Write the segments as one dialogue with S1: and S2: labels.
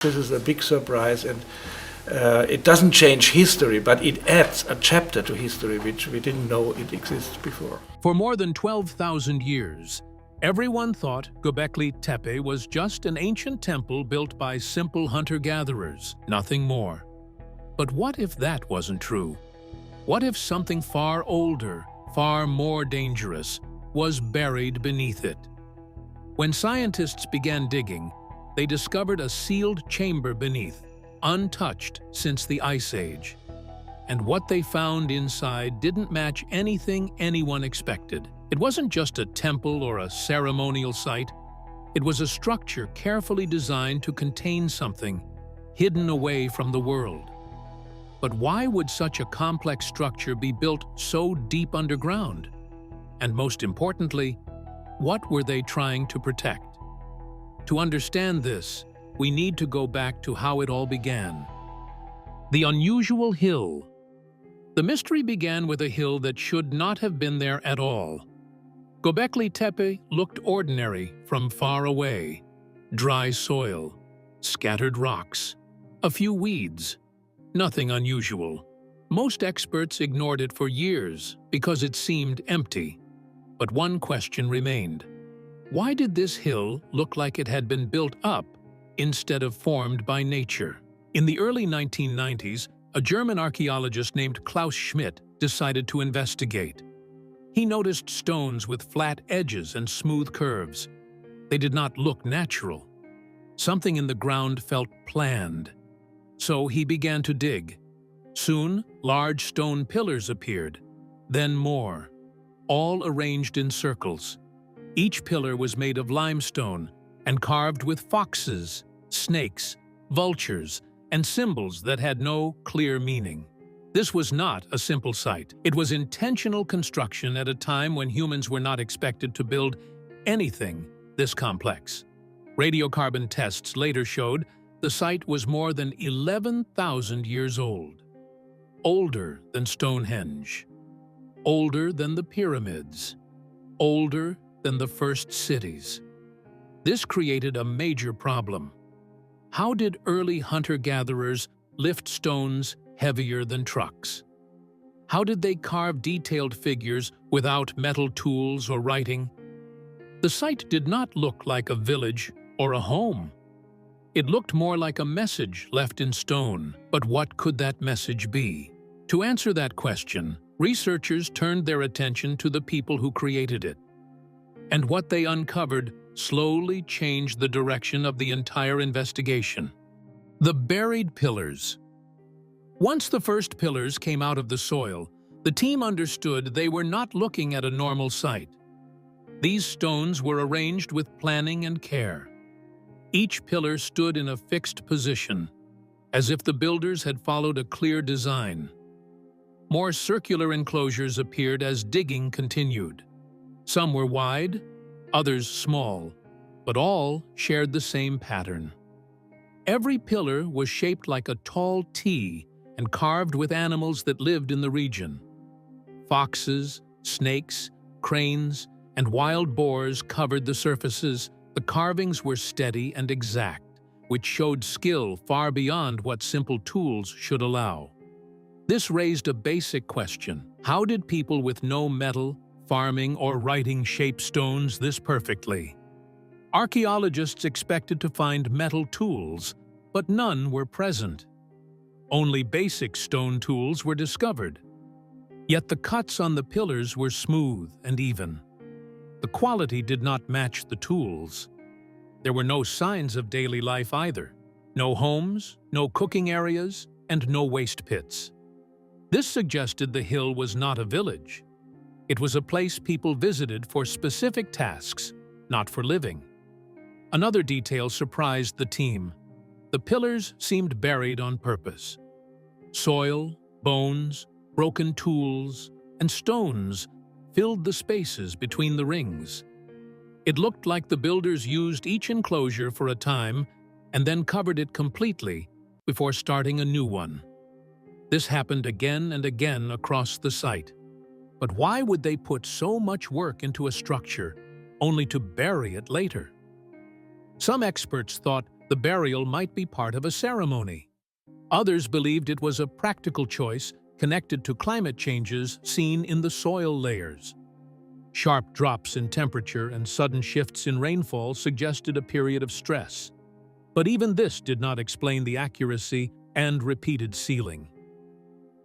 S1: This is a big surprise, and it doesn't change history, but it adds a chapter to history which we didn't know it exists before.
S2: For more than 12,000 years, everyone thought Göbekli Tepe was just an ancient temple built by simple hunter-gatherers, nothing more. But what if that wasn't true? What if something far older, far more dangerous, was buried beneath it? When scientists began digging, they discovered a sealed chamber beneath, untouched since the Ice Age. And what they found inside didn't match anything anyone expected. It wasn't just a temple or a ceremonial site. It was a structure carefully designed to contain something hidden away from the world. But why would such a complex structure be built so deep underground? And most importantly, what were they trying to protect? To understand this, we need to go back to how it all began. The unusual hill. The mystery began with a hill that should not have been there at all. Göbekli Tepe looked ordinary from far away. Dry soil, scattered rocks, a few weeds. Nothing unusual. Most experts ignored it for years because it seemed empty. But one question remained. Why did this hill look like it had been built up instead of formed by nature? In the early 1990s, a German archaeologist named Klaus Schmidt decided to investigate. He noticed stones with flat edges and smooth curves. They did not look natural. Something in the ground felt planned. So he began to dig. Soon, large stone pillars appeared, then more, all arranged in circles. Each pillar was made of limestone and carved with foxes, snakes, vultures, and symbols that had no clear meaning. This was not a simple site. It was intentional construction at a time when humans were not expected to build anything this complex. Radiocarbon tests later showed the site was more than 11,000 years old. Older than Stonehenge. Older than the pyramids. Older than the first cities. This created a major problem. How did early hunter-gatherers lift stones heavier than trucks? How did they carve detailed figures without metal tools or writing? The site did not look like a village or a home. It looked more like a message left in stone. But what could that message be? To answer that question, researchers turned their attention to the people who created it. And what they uncovered slowly changed the direction of the entire investigation. The buried pillars. Once the first pillars came out of the soil, the team understood they were not looking at a normal site. These stones were arranged with planning and care. Each pillar stood in a fixed position, as if the builders had followed a clear design. More circular enclosures appeared as digging continued. Some were wide, others small, but all shared the same pattern. Every pillar was shaped like a tall T and carved with animals that lived in the region. Foxes, snakes, cranes, and wild boars covered the surfaces. The carvings were steady and exact, which showed skill far beyond what simple tools should allow. This raised a basic question. How did people with no metal, farming, or writing shape stones this perfectly? Archaeologists expected to find metal tools, but none were present. Only basic stone tools were discovered. Yet the cuts on the pillars were smooth and even. The quality did not match the tools. There were no signs of daily life either. No homes, no cooking areas, and no waste pits. This suggested the hill was not a village. It was a place people visited for specific tasks, not for living. Another detail surprised the team. The pillars seemed buried on purpose. Soil, bones, broken tools, and stones filled the spaces between the rings. It looked like the builders used each enclosure for a time and then covered it completely before starting a new one. This happened again and again across the site. But why would they put so much work into a structure only to bury it later? Some experts thought the burial might be part of a ceremony. Others believed it was a practical choice connected to climate changes seen in the soil layers. Sharp drops in temperature and sudden shifts in rainfall suggested a period of stress. But even this did not explain the accuracy and repeated sealing.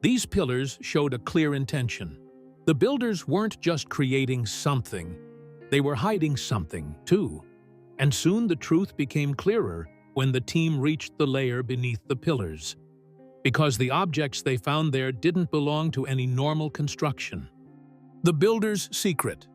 S2: These pillars showed a clear intention. The builders weren't just creating something, they were hiding something, too. And soon the truth became clearer when the team reached the layer beneath the pillars, because the objects they found there didn't belong to any normal construction. The builder's secret.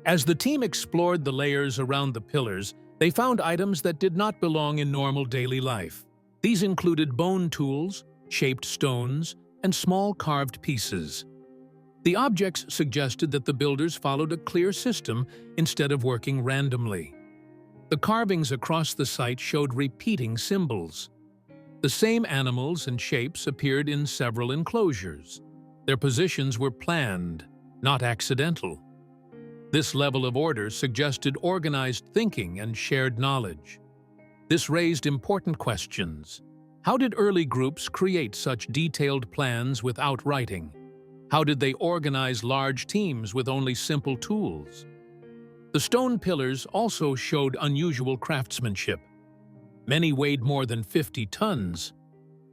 S2: As the team explored the layers around the pillars, they found items that did not belong in normal daily life. These included bone tools, shaped stones, and small carved pieces. The objects suggested that the builders followed a clear system instead of working randomly. The carvings across the site showed repeating symbols. The same animals and shapes appeared in several enclosures. Their positions were planned, not accidental. This level of order suggested organized thinking and shared knowledge. This raised important questions. How did early groups create such detailed plans without writing? How did they organize large teams with only simple tools? The stone pillars also showed unusual craftsmanship. Many weighed more than 50 tons.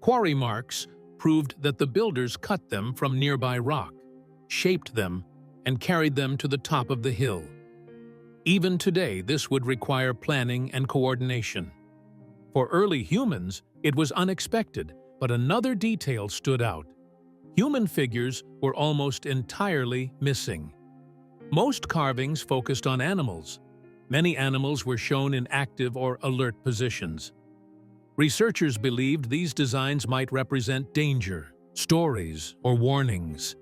S2: Quarry marks proved that the builders cut them from nearby rock, shaped them, and carried them to the top of the hill. Even today, this would require planning and coordination. For early humans, it was unexpected, but another detail stood out. Human figures were almost entirely missing. Most carvings focused on animals. Many animals were shown in active or alert positions. Researchers believed these designs might represent danger, stories, or warnings.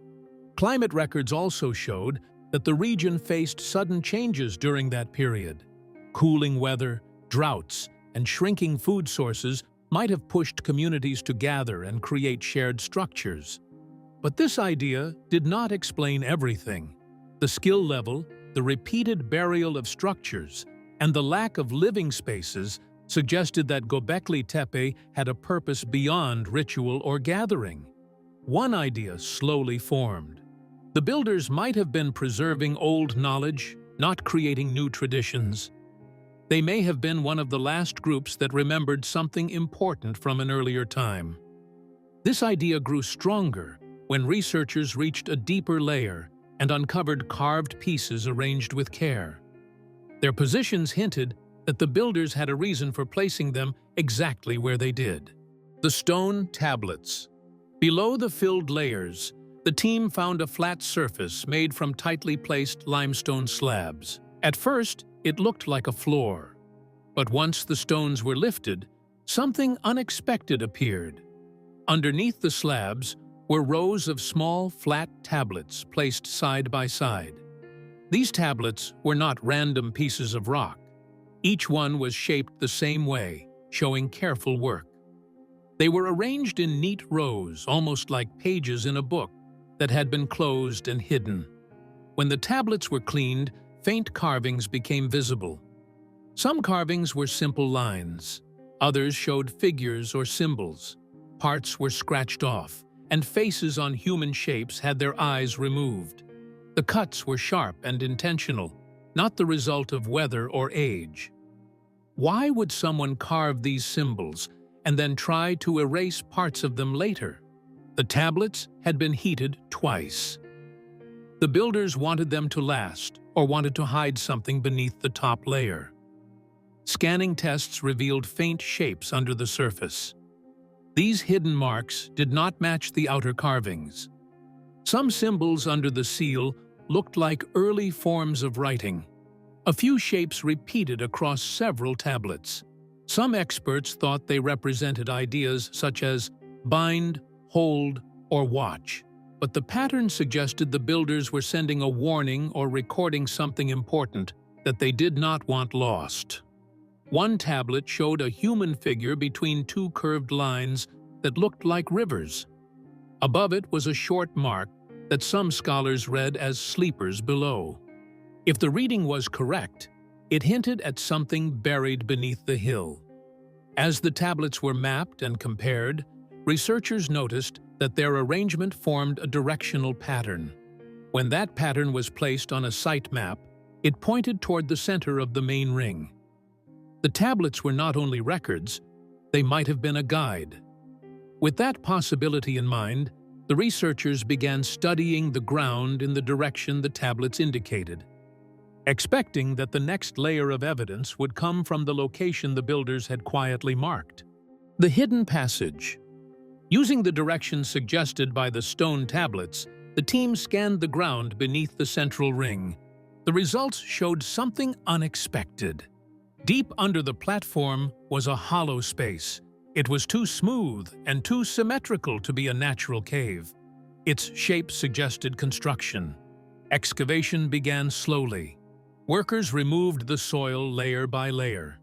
S2: Climate records also showed that the region faced sudden changes during that period. Cooling weather, droughts, and shrinking food sources might have pushed communities to gather and create shared structures. But this idea did not explain everything. The skill level, the repeated burial of structures, and the lack of living spaces suggested that Göbekli Tepe had a purpose beyond ritual or gathering. One idea slowly formed. The builders might have been preserving old knowledge, not creating new traditions. They may have been one of the last groups that remembered something important from an earlier time. This idea grew stronger when researchers reached a deeper layer and uncovered carved pieces arranged with care. Their positions hinted that the builders had a reason for placing them exactly where they did. The stone tablets. Below the filled layers, the team found a flat surface made from tightly placed limestone slabs. At first, it looked like a floor. But once the stones were lifted, something unexpected appeared. Underneath the slabs were rows of small, flat tablets placed side by side. These tablets were not random pieces of rock. Each one was shaped the same way, showing careful work. They were arranged in neat rows, almost like pages in a book that had been closed and hidden. When the tablets were cleaned, faint carvings became visible. Some carvings were simple lines. Others showed figures or symbols. Parts were scratched off, and faces on human shapes had their eyes removed. The cuts were sharp and intentional, not the result of weather or age. Why would someone carve these symbols and then try to erase parts of them later? The tablets had been heated twice. The builders wanted them to last, or wanted to hide something beneath the top layer. Scanning tests revealed faint shapes under the surface. These hidden marks did not match the outer carvings. Some symbols under the seal looked like early forms of writing. A few shapes repeated across several tablets. Some experts thought they represented ideas such as bind, hold, or watch. But the pattern suggested the builders were sending a warning or recording something important that they did not want lost. One tablet showed a human figure between two curved lines that looked like rivers. Above it was a short mark that some scholars read as sleepers below. If the reading was correct, it hinted at something buried beneath the hill. As the tablets were mapped and compared, researchers noticed that their arrangement formed a directional pattern. When that pattern was placed on a site map, it pointed toward the center of the main ring. The tablets were not only records, they might have been a guide. With that possibility in mind, the researchers began studying the ground in the direction the tablets indicated, expecting that the next layer of evidence would come from the location the builders had quietly marked. The hidden passage. Using the direction suggested by the stone tablets, the team scanned the ground beneath the central ring. The results showed something unexpected. Deep under the platform was a hollow space. It was too smooth and too symmetrical to be a natural cave. Its shape suggested construction. Excavation began slowly. Workers removed the soil layer by layer.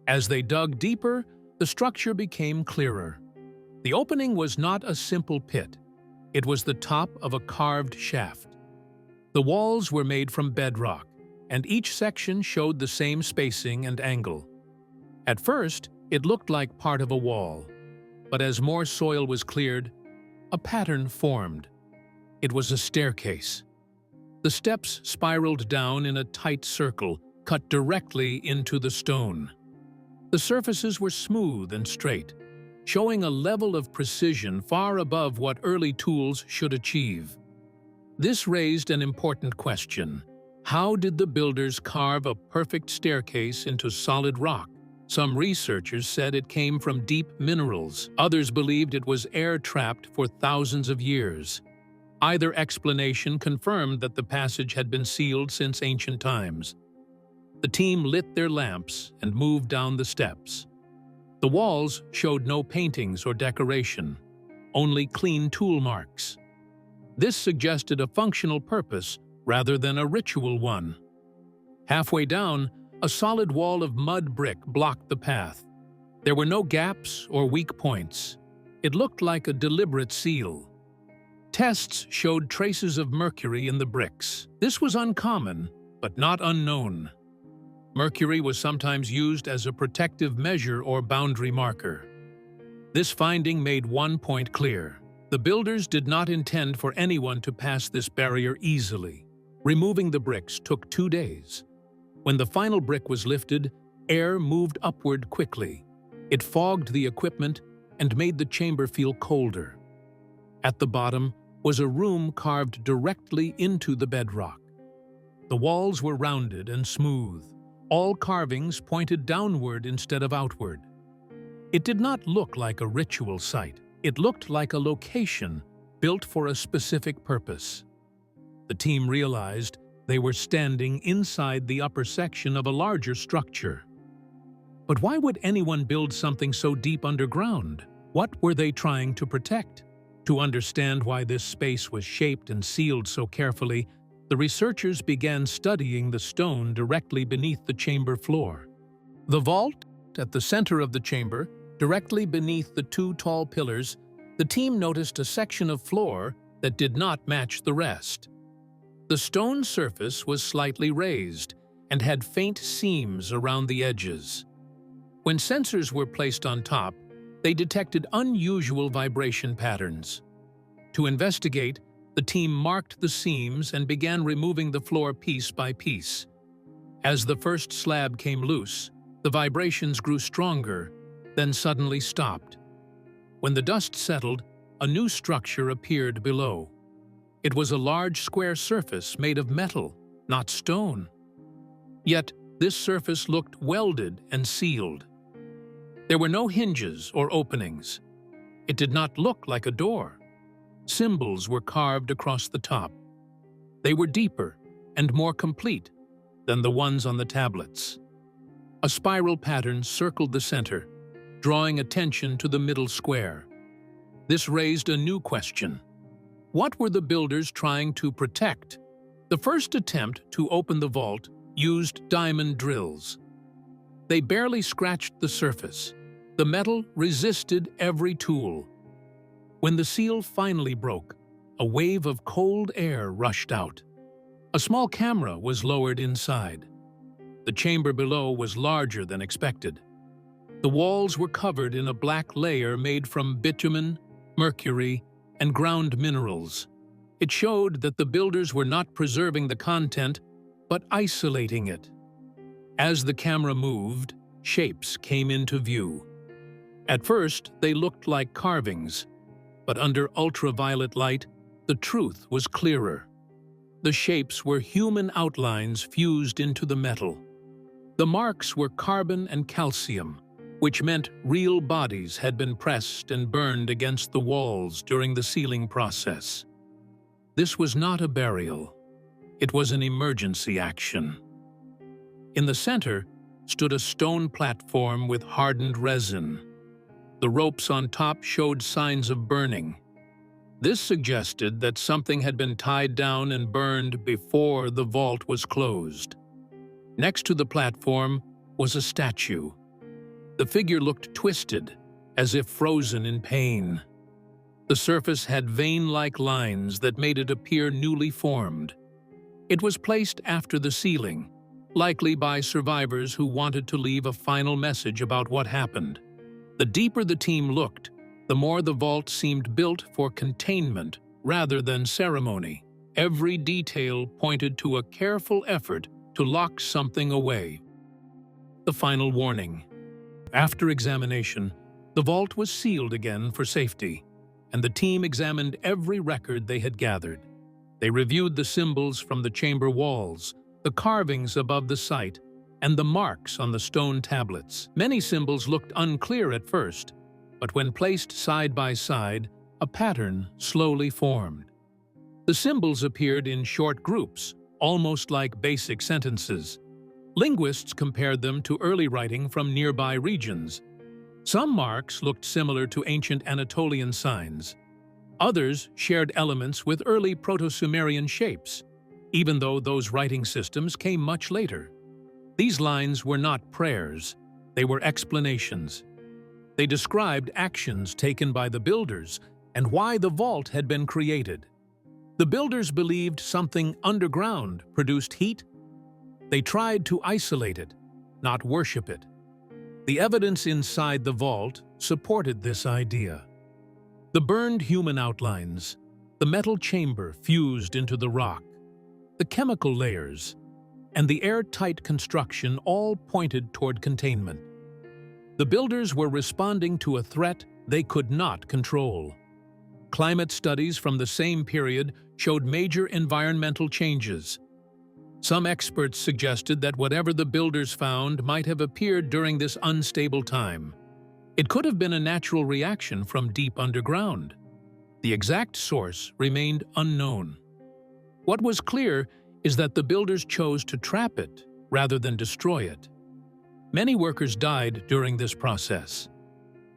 S2: As they dug deeper, the structure became clearer. The opening was not a simple pit. It was the top of a carved shaft. The walls were made from bedrock, and each section showed the same spacing and angle. At first, it looked like part of a wall, but as more soil was cleared, a pattern formed. It was a staircase. The steps spiraled down in a tight circle, cut directly into the stone. The surfaces were smooth and straight, showing a level of precision far above what early tools should achieve. This raised an important question. How did the builders carve a perfect staircase into solid rock? Some researchers said it came from deep minerals. Others believed it was air-trapped for thousands of years. Either explanation confirmed that the passage had been sealed since ancient times. The team lit their lamps and moved down the steps. The walls showed no paintings or decoration, only clean tool marks. This suggested a functional purpose rather than a ritual one. Halfway down, a solid wall of mud brick blocked the path. There were no gaps or weak points. It looked like a deliberate seal. Tests showed traces of mercury in the bricks. This was uncommon, but not unknown. Mercury was sometimes used as a protective measure or boundary marker. This finding made one point clear. The builders did not intend for anyone to pass this barrier easily. Removing the bricks took 2 days. When the final brick was lifted, air moved upward quickly. It fogged the equipment and made the chamber feel colder. At the bottom was a room carved directly into the bedrock. The walls were rounded and smooth. All carvings pointed downward instead of outward. It did not look like a ritual site. It looked like a location built for a specific purpose. The team realized they were standing inside the upper section of a larger structure. But why would anyone build something so deep underground? What were they trying to protect? To understand why this space was shaped and sealed so carefully, the researchers began studying the stone directly beneath the chamber floor. The vault, at the center of the chamber, directly beneath the 2 tall pillars, the team noticed a section of floor that did not match the rest. The stone surface was slightly raised and had faint seams around the edges. When sensors were placed on top, they detected unusual vibration patterns. To investigate, the team marked the seams and began removing the floor piece by piece. As the first slab came loose, the vibrations grew stronger, then suddenly stopped. When the dust settled, a new structure appeared below. It was a large square surface made of metal, not stone. Yet, this surface looked welded and sealed. There were no hinges or openings. It did not look like a door. Symbols were carved across the top. They were deeper and more complete than the ones on the tablets. A spiral pattern circled the center, drawing attention to the middle square. This raised a new question. What were the builders trying to protect? The first attempt to open the vault used diamond drills. They barely scratched the surface. The metal resisted every tool. When the seal finally broke, a wave of cold air rushed out. A small camera was lowered inside. The chamber below was larger than expected. The walls were covered in a black layer made from bitumen, mercury, and ground minerals. It showed that the builders were not preserving the content, but isolating it. As the camera moved, shapes came into view. At first, they looked like carvings, but under ultraviolet light, the truth was clearer. The shapes were human outlines fused into the metal. The marks were carbon and calcium, which meant real bodies had been pressed and burned against the walls during the sealing process. This was not a burial. It was an emergency action. In the center stood a stone platform with hardened resin. The ropes on top showed signs of burning. This suggested that something had been tied down and burned before the vault was closed. Next to the platform was a statue. The figure looked twisted, as if frozen in pain. The surface had vein-like lines that made it appear newly formed. It was placed after the sealing, likely by survivors who wanted to leave a final message about what happened. The deeper the team looked, the more the vault seemed built for containment rather than ceremony. Every detail pointed to a careful effort to lock something away. The final warning. After examination, the vault was sealed again for safety, and the team examined every record they had gathered. They reviewed the symbols from the chamber walls, the carvings above the site, and the marks on the stone tablets. Many symbols looked unclear at first, but when placed side by side, a pattern slowly formed. The symbols appeared in short groups, almost like basic sentences. Linguists compared them to early writing from nearby regions. Some marks looked similar to ancient Anatolian signs. Others shared elements with early Proto-Sumerian shapes, even though those writing systems came much later. These lines were not prayers, they were explanations. They described actions taken by the builders and why the vault had been created. The builders believed something underground produced heat. They tried to isolate it, not worship it. The evidence inside the vault supported this idea. The burned human outlines, the metal chamber fused into the rock, the chemical layers, and the airtight construction all pointed toward containment. The builders were responding to a threat they could not control. Climate studies from the same period showed major environmental changes. Some experts suggested that whatever the builders found might have appeared during this unstable time. It could have been a natural reaction from deep underground. The exact source remained unknown. What was clear is that the builders chose to trap it rather than destroy it. Many workers died during this process.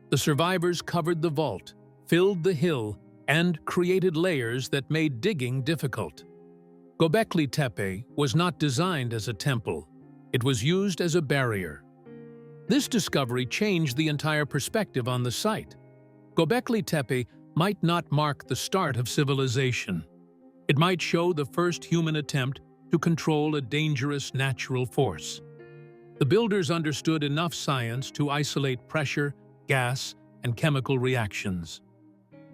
S2: The survivors covered the vault, filled the hill, and created layers that made digging difficult. Göbekli Tepe was not designed as a temple. It was used as a barrier. This discovery changed the entire perspective on the site. Göbekli Tepe might not mark the start of civilization. It might show the first human attempt to control a dangerous natural force. The builders understood enough science to isolate pressure, gas, and chemical reactions.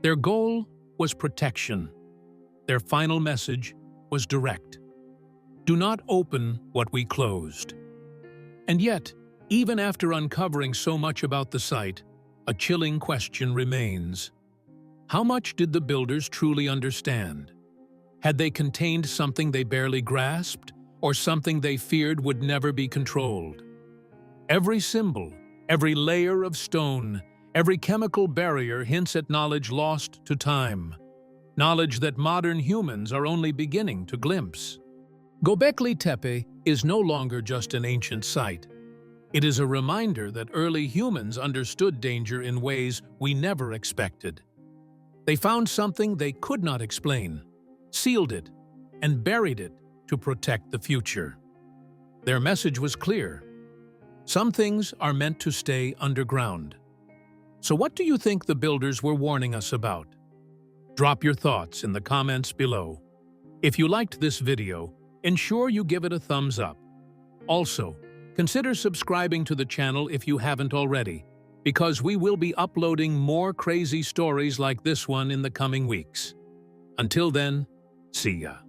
S2: Their goal was protection. Their final message was direct. Do not open what we closed. And yet, even after uncovering so much about the site, a chilling question remains. How much did the builders truly understand? Had they contained something they barely grasped, or something they feared would never be controlled? Every symbol, every layer of stone, every chemical barrier hints at knowledge lost to time, knowledge that modern humans are only beginning to glimpse. Göbekli Tepe is no longer just an ancient site. It is a reminder that early humans understood danger in ways we never expected. They found something they could not explain, sealed it, and buried it to protect the future. Their message was clear. Some things are meant to stay underground. So what do you think the builders were warning us about? Drop your thoughts in the comments below. If you liked this video, ensure you give it a thumbs up. Also, Consider subscribing to the channel if you haven't already, because we will be uploading more crazy stories like this one in the coming weeks. Until then, see ya.